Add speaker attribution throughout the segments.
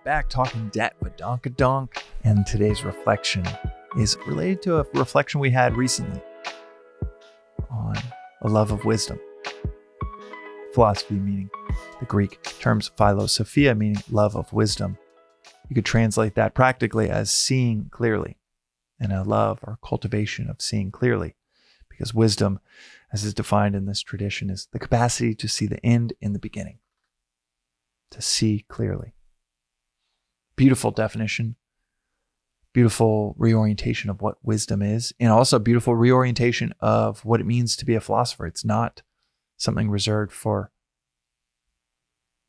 Speaker 1: back talking Vedanta, and today's reflection is related to a reflection we had recently on a love of wisdom. Philosophy meaning the Greek terms philosophia, meaning love of wisdom. You could translate that practically as seeing clearly, and a love or cultivation of seeing clearly, because wisdom, as is defined in this tradition, is the capacity to see the end in the beginning, to see clearly. Beautiful definition, beautiful reorientation of what wisdom is, and also beautiful reorientation of what it means to be a philosopher. It's not something reserved for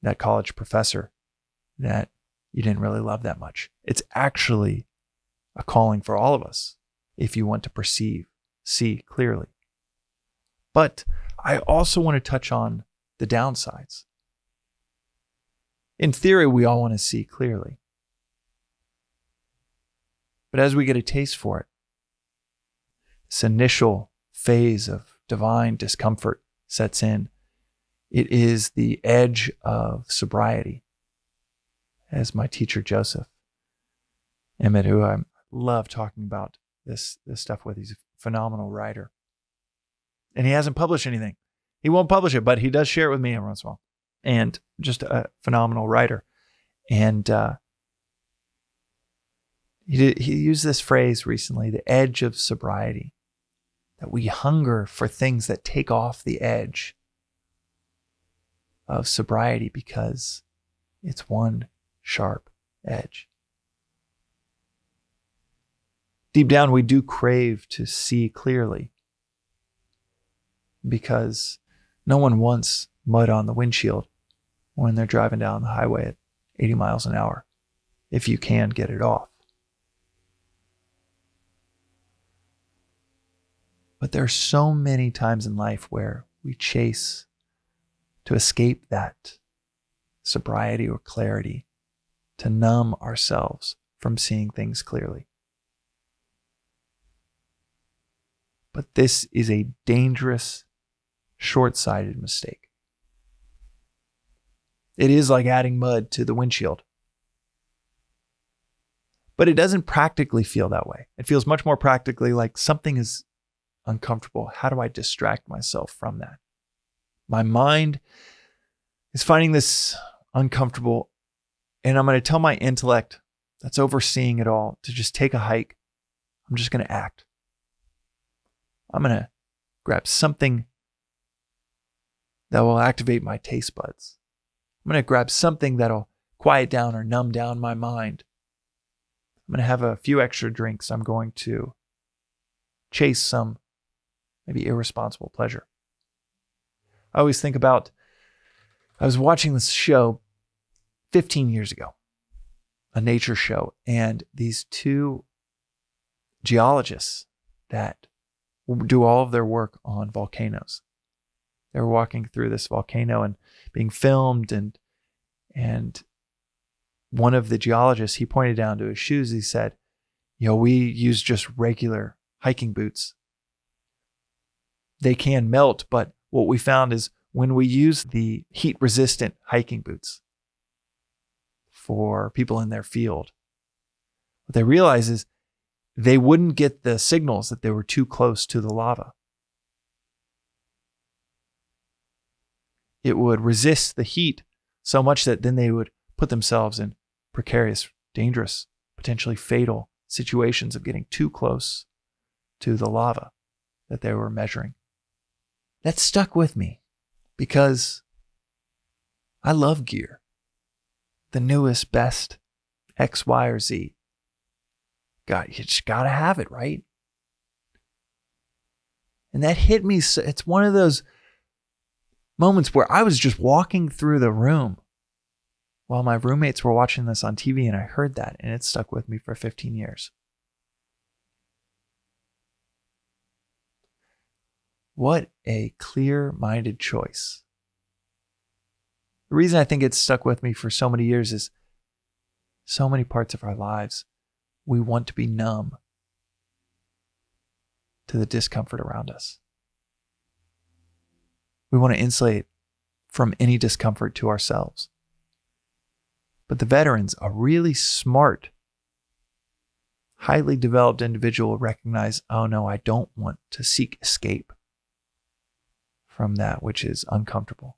Speaker 1: that college professor that you didn't really love that much. It's actually a calling for all of us if you want to perceive, see clearly. But I also want to touch on the downsides. In theory, we all want to see clearly. But as we get a taste for it, this initial phase of divine discomfort sets in. It is the edge of sobriety. As my teacher, Joseph Emmett, who I love talking about this stuff with, he's a phenomenal writer. And he hasn't published anything. He won't publish it, but he does share it with me every once in a while. And just a phenomenal writer. And he used this phrase recently, the edge of sobriety, that we hunger for things that take off the edge of sobriety because it's one sharp edge. Deep down, we do crave to see clearly because no one wants mud on the windshield when they're driving down the highway at 80 miles an hour, if you can get it off. But there are so many times in life where we chase to escape that sobriety or clarity, to numb ourselves from seeing things clearly. But this is a dangerous, short-sighted mistake. It is like adding mud to the windshield. But it doesn't practically feel that way. It feels much more practically like something is uncomfortable. How do I distract myself from that? My mind is finding this uncomfortable, and I'm going to tell my intellect that's overseeing it all to just take a hike. I'm just going to act. I'm going to grab something that will activate my taste buds. I'm going to grab something that'll quiet down or numb down my mind. I'm going to have a few extra drinks. I'm going to chase some maybe irresponsible pleasure. I always think about, I was watching this show 15 years ago, a nature show, and these two geologists that do all of their work on volcanoes. They were walking through this volcano and being filmed, and one of the geologists, he pointed down to his shoes. He said, we use just regular hiking boots. They can melt, but what we found is when we use the heat-resistant hiking boots for people in their field, what they realized is they wouldn't get the signals that they were too close to the lava. It would resist the heat so much that then they would put themselves in precarious, dangerous, potentially fatal situations of getting too close to the lava that they were measuring. That stuck with me because I love gear. The newest, best X, Y, or Z. You just gotta have it, right? And that hit me. It's one of those moments where I was just walking through the room while my roommates were watching this on TV, and I heard that, and it stuck with me for 15 years. What a clear-minded choice. The reason I think it's stuck with me for so many years is so many parts of our lives, we want to be numb to the discomfort around us. We want to insulate from any discomfort to ourselves. But the veterans, a really smart, highly developed individual will recognize, oh no, I don't want to seek escape from that which is uncomfortable.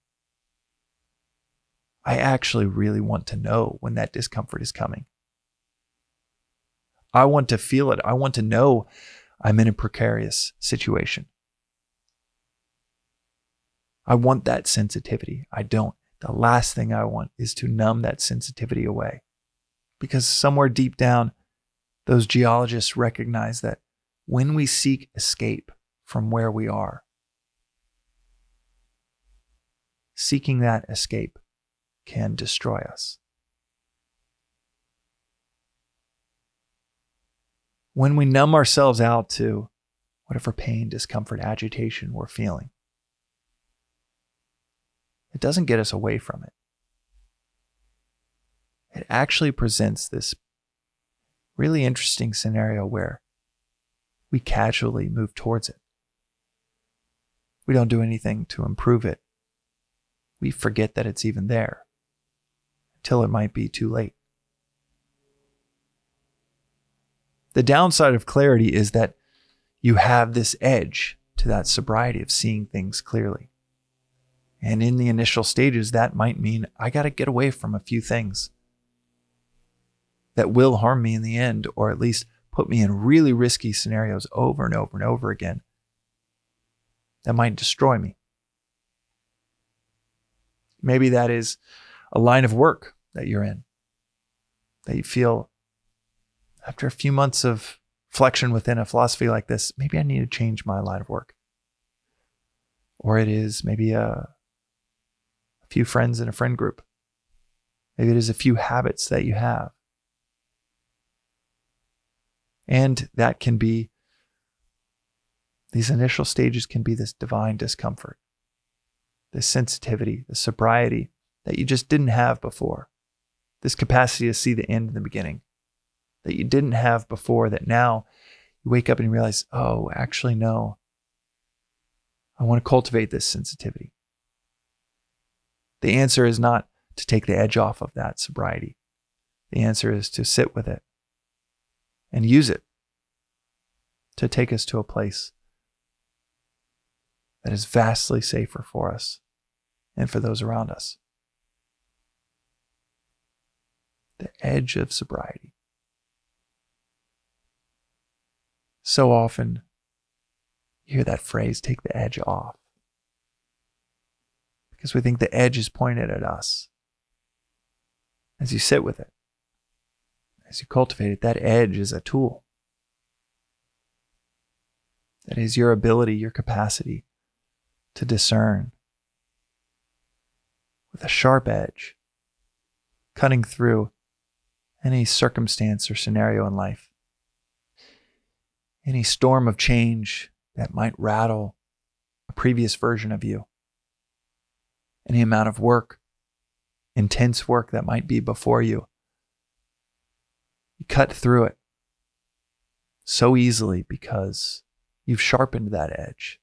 Speaker 1: I actually really want to know when that discomfort is coming. I want to feel it. I want to know I'm in a precarious situation. I want that sensitivity. I don't. The last thing I want is to numb that sensitivity away. Because somewhere deep down, those geologists recognize that when we seek escape from where we are, seeking that escape can destroy us. When we numb ourselves out to whatever pain, discomfort, agitation we're feeling, it doesn't get us away from it. It actually presents this really interesting scenario where we casually move towards it. We don't do anything to improve it. We forget that it's even there until it might be too late. The downside of clarity is that you have this edge to that sobriety of seeing things clearly. And in the initial stages, that might mean I got to get away from a few things that will harm me in the end, or at least put me in really risky scenarios over and over and over again that might destroy me. Maybe that is a line of work that you're in, that you feel after a few months of flexion within a philosophy like this, maybe I need to change my line of work. Or it is maybe a few friends in a friend group. Maybe it is a few habits that you have. And that can be, these initial stages can be this divine discomfort, this sensitivity, the sobriety that you just didn't have before, this capacity to see the end in the beginning that you didn't have before, that now you wake up and you realize, oh, actually, no, I want to cultivate this sensitivity. The answer is not to take the edge off of that sobriety. The answer is to sit with it and use it to take us to a place that is vastly safer for us and for those around us. The edge of sobriety. So often you hear that phrase, take the edge off, because we think the edge is pointed at us. As you sit with it, as you cultivate it, that edge is a tool. That is your ability, your capacity to discern with a sharp edge, cutting through any circumstance or scenario in life, any storm of change that might rattle a previous version of you, any amount of work, intense work that might be before you. You cut through it so easily because you've sharpened that edge.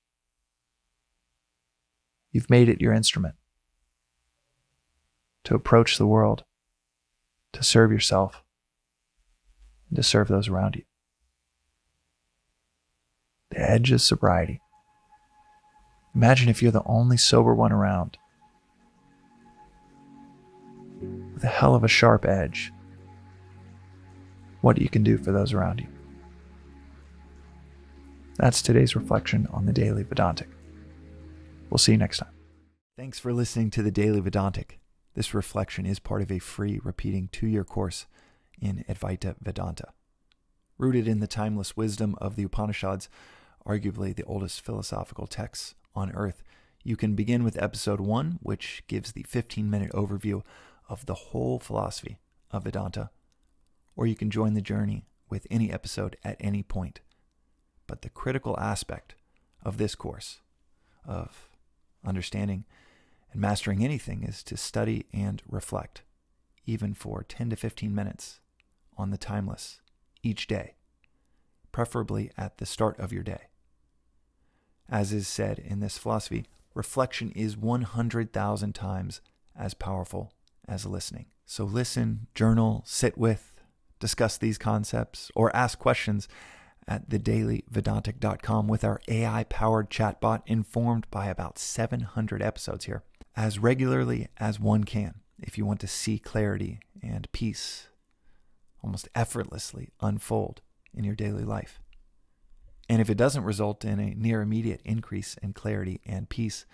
Speaker 1: You've made it your instrument to approach the world, to serve yourself, and to serve those around you. The edge of sobriety. Imagine if you're the only sober one around, with a hell of a sharp edge, what you can do for those around you. That's today's reflection on the Daily Vedantic. We'll see you next time. Thanks for listening to the Daily Vedantic. This reflection is part of a free repeating 2-year course in Advaita Vedanta. Rooted in the timeless wisdom of the Upanishads, arguably the oldest philosophical texts on earth, you can begin with episode 1, which gives the 15-minute overview of the whole philosophy of Vedanta, or you can join the journey with any episode at any point. But the critical aspect of this course, of understanding and mastering anything, is to study and reflect, even for 10 to 15 minutes on the timeless each day, preferably at the start of your day. As is said in this philosophy, reflection is 100,000 times as powerful as listening. So listen, journal, sit with, discuss these concepts, or ask questions at thedailyvedantic.com with our AI-powered chatbot informed by about 700 episodes here, as regularly as one can if you want to see clarity and peace almost effortlessly unfold in your daily life. And if it doesn't result in a near immediate increase in clarity and peace,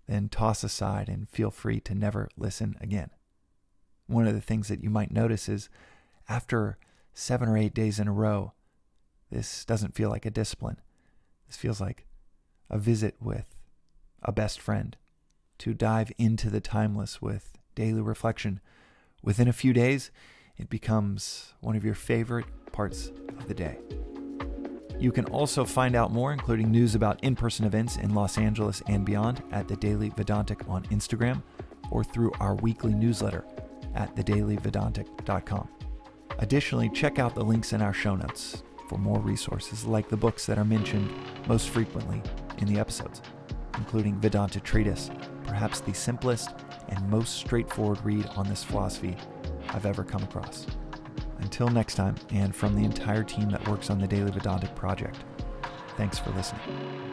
Speaker 1: then toss aside and feel free to never listen again. One of the things that you might notice is after 7 or 8 days in a row, this doesn't feel like a discipline. This feels like a visit with a best friend to dive into the timeless with daily reflection. Within a few days, it becomes one of your favorite parts of the day. You can also find out more, including news about in-person events in Los Angeles and beyond, at the Daily Vedantic on Instagram or through our weekly newsletter at thedailyvedantic.com. Additionally, check out the links in our show notes for more resources like the books that are mentioned most frequently in the episodes, including Vedanta Treatise, perhaps the simplest and most straightforward read on this philosophy I've ever come across. Until next time, and from the entire team that works on the Daily Vedantic project, thanks for listening.